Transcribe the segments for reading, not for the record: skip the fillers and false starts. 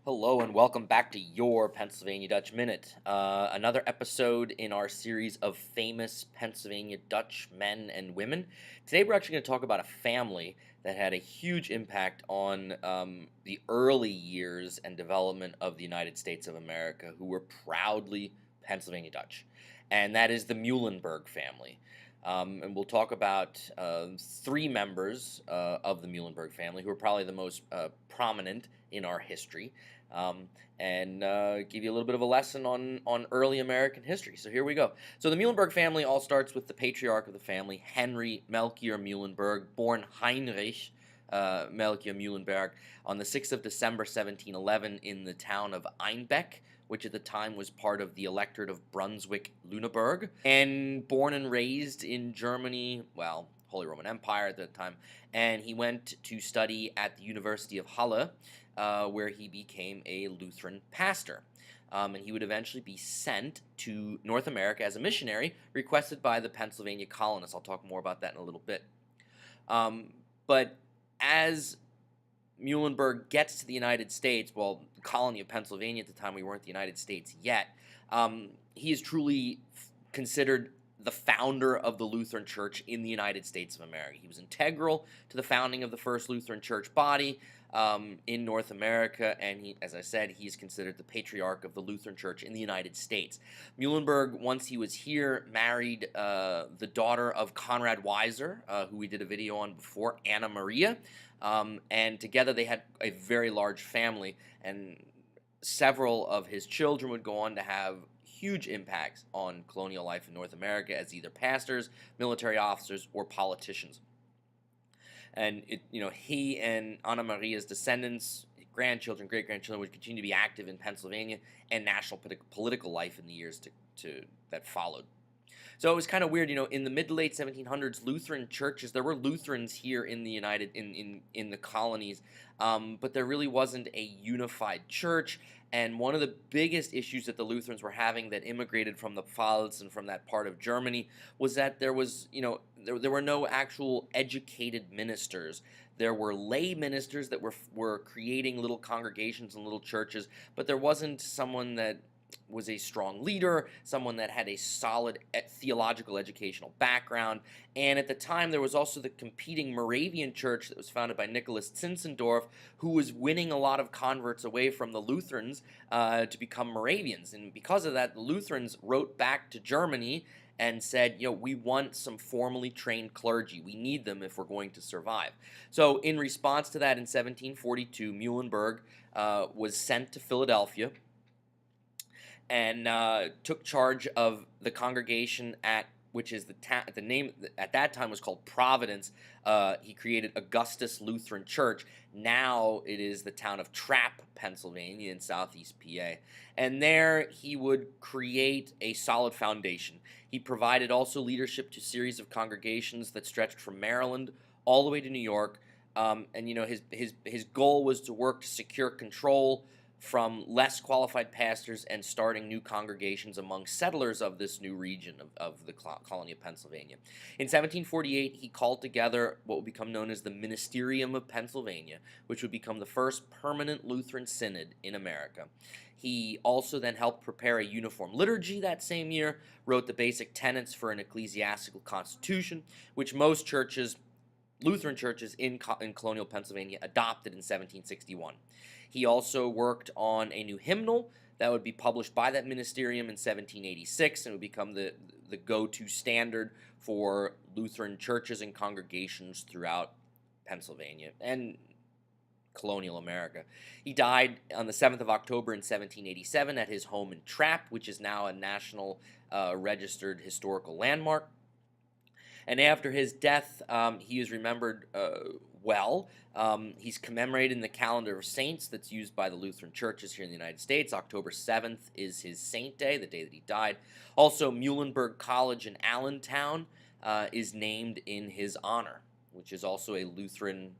Hello and welcome back to your Pennsylvania Dutch Minute. Another episode in our series of famous Pennsylvania Dutch men and women. Today we're actually going to talk about a family that had a huge impact on the early years and development of the United States of America, who were proudly Pennsylvania Dutch. And that is the Muhlenberg family. And we'll talk about three members of the Muhlenberg family who are probably the most prominent in our history, and give you a little bit of a lesson on early American history. So here we go. So the Muhlenberg family all starts with the patriarch of the family, Henry Melchior Muhlenberg, born Heinrich Melchior Muhlenberg on the 6th of December 1711 in the town of Einbeck, which at the time was part of the electorate of Brunswick-Lüneburg, and born and raised in Germany, well, Holy Roman Empire at that time, and he went to study at the University of Halle, where he became a Lutheran pastor. And he would eventually be sent to North America as a missionary, requested by the Pennsylvania colonists. I'll talk more about that in a little bit. But as Muhlenberg gets to the United States, well, the colony of Pennsylvania at the time, we weren't the United States yet, he is truly considered the founder of the Lutheran Church in the United States of America. He was integral to the founding of the first Lutheran church body in North America, and he, as I said, he's considered the patriarch of the Lutheran Church in the United States. Muhlenberg, once he was here, married the daughter of Conrad Weiser, who we did a video on before, Anna Maria, and together they had a very large family, and several of his children would go on to have huge impacts on colonial life in North America as either pastors, military officers, or politicians. And he and Anna Maria's descendants, grandchildren, great-grandchildren, would continue to be active in Pennsylvania and national political life in the years that followed. So it was kind of weird, in the mid to late 1700s, Lutheran churches, there were Lutherans here in the in the colonies, but there really wasn't a unified church. And one of the biggest issues that the Lutherans were having that immigrated from the Pfalz and from that part of Germany was that there was, there were no actual educated ministers. There were lay ministers that were creating little congregations and little churches, but there wasn't someone that was a strong leader, someone that had a solid theological educational background. And at the time, there was also the competing Moravian church that was founded by Nicholas Zinzendorf, who was winning a lot of converts away from the Lutherans to become Moravians. And because of that, the Lutherans wrote back to Germany and said, we want some formally trained clergy. We need them if we're going to survive. So in response to that, in 1742, Muhlenberg was sent to Philadelphia and took charge of the congregation which is the name at that time was called Providence. He created Augustus Lutheran Church. Now it is the town of Trapp, Pennsylvania, in southeast PA. And there he would create a solid foundation. He provided also leadership to a series of congregations that stretched from Maryland all the way to New York. And his goal was to work to secure control from less qualified pastors and starting new congregations among settlers of this new region of the colony of Pennsylvania. In 1748, he called together what would become known as the Ministerium of Pennsylvania, which would become the first permanent Lutheran synod in America. He also then helped prepare a uniform liturgy that same year, wrote the basic tenets for an ecclesiastical constitution, which most churches, Lutheran churches in colonial Pennsylvania, adopted in 1761. He also worked on a new hymnal that would be published by that ministerium in 1786 and would become the go-to standard for Lutheran churches and congregations throughout Pennsylvania and colonial America. He died on the 7th of October in 1787 at his home in Trapp, which is now a national registered historical landmark. And after his death, he is remembered well. He's commemorated in the calendar of saints that's used by the Lutheran churches here in the United States. October 7th is his saint day, the day that he died. Also, Muhlenberg College in Allentown is named in his honor, which is also a Lutheran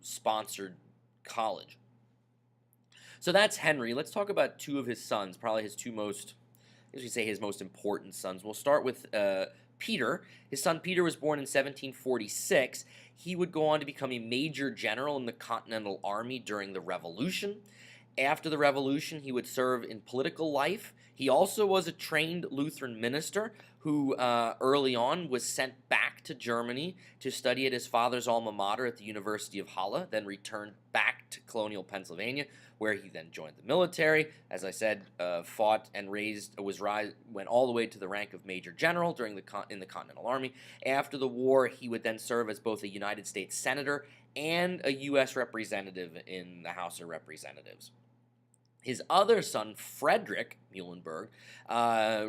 sponsored college. So that's Henry. Let's talk about two of his sons, probably his two most, as we say, his most important sons. We'll start with Peter. His son Peter was born in 1746. He would go on to become a major general in the Continental Army during the Revolution. After the revolution, he would serve in political life. He also was a trained Lutheran minister who early on was sent back to Germany to study at his father's alma mater at the University of Halle, then returned back to colonial Pennsylvania, where he then joined the military. As I said, fought and went all the way to the rank of Major General in the Continental Army. After the war, he would then serve as both a United States Senator and a U.S. Representative in the House of Representatives. His other son, Frederick Muhlenberg,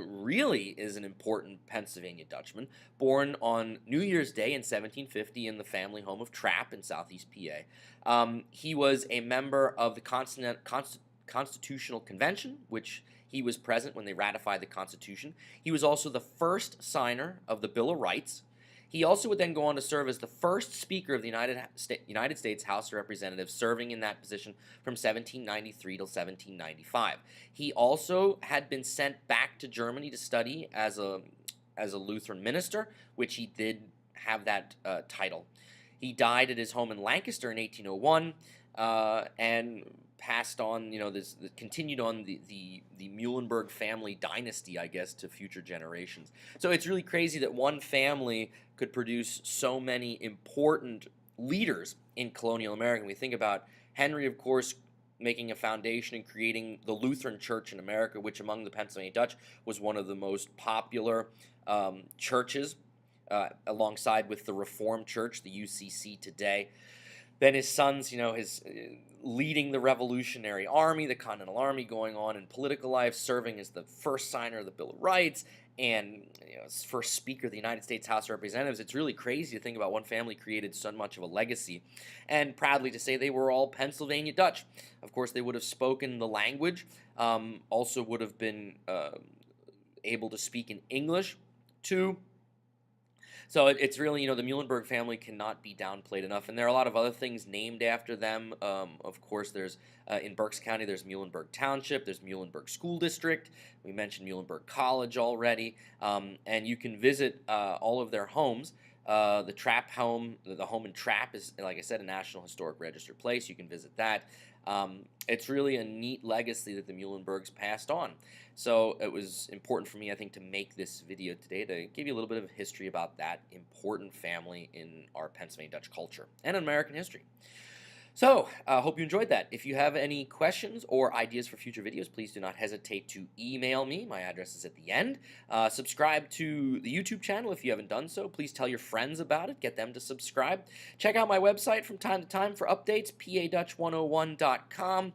really is an important Pennsylvania Dutchman, born on New Year's Day in 1750 in the family home of Trapp in southeast PA. He was a member of the Constitutional Convention, which he was present when they ratified the Constitution. He was also the first signer of the Bill of Rights. He also would then go on to serve as the first Speaker of the United States House of Representatives, serving in that position from 1793 till 1795. He also had been sent back to Germany to study as a Lutheran minister, which he did have that title. He died at his home in Lancaster in 1801, and passed on, continued on the Muhlenberg family dynasty, I guess, to future generations. So it's really crazy that one family could produce so many important leaders in colonial America. We think about Henry, of course, making a foundation and creating the Lutheran Church in America, which among the Pennsylvania Dutch was one of the most popular churches, alongside with the Reformed Church, the UCC today. Then his sons, his leading the Revolutionary Army, the Continental Army, going on in political life, serving as the first signer of the Bill of Rights, and first Speaker of the United States House of Representatives. It's really crazy to think about one family created so much of a legacy, and proudly to say they were all Pennsylvania Dutch. Of course, they would have spoken the language, also would have been able to speak in English too. So it's really, the Muhlenberg family cannot be downplayed enough. And there are a lot of other things named after them. Of course, there's, in Berks County, there's Muhlenberg Township, there's Muhlenberg School District. We mentioned Muhlenberg College already. And you can visit all of their homes. The Trapp home, the home in Trapp is, like I said, a National Historic Register place. You can visit that. It's really a neat legacy that the Muhlenbergs passed on. So it was important for me, I think, to make this video today to give you a little bit of history about that important family in our Pennsylvania Dutch culture and American history. So, I hope you enjoyed that. If you have any questions or ideas for future videos, please do not hesitate to email me. My address is at the end. Subscribe to the YouTube channel if you haven't done so. Please tell your friends about it. Get them to subscribe. Check out my website from time to time for updates, padutch101.com,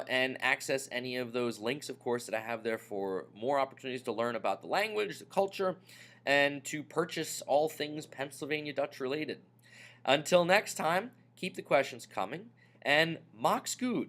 and access any of those links, of course, that I have there for more opportunities to learn about the language, the culture, and to purchase all things Pennsylvania Dutch related. Until next time, keep the questions coming, and Macht's gut.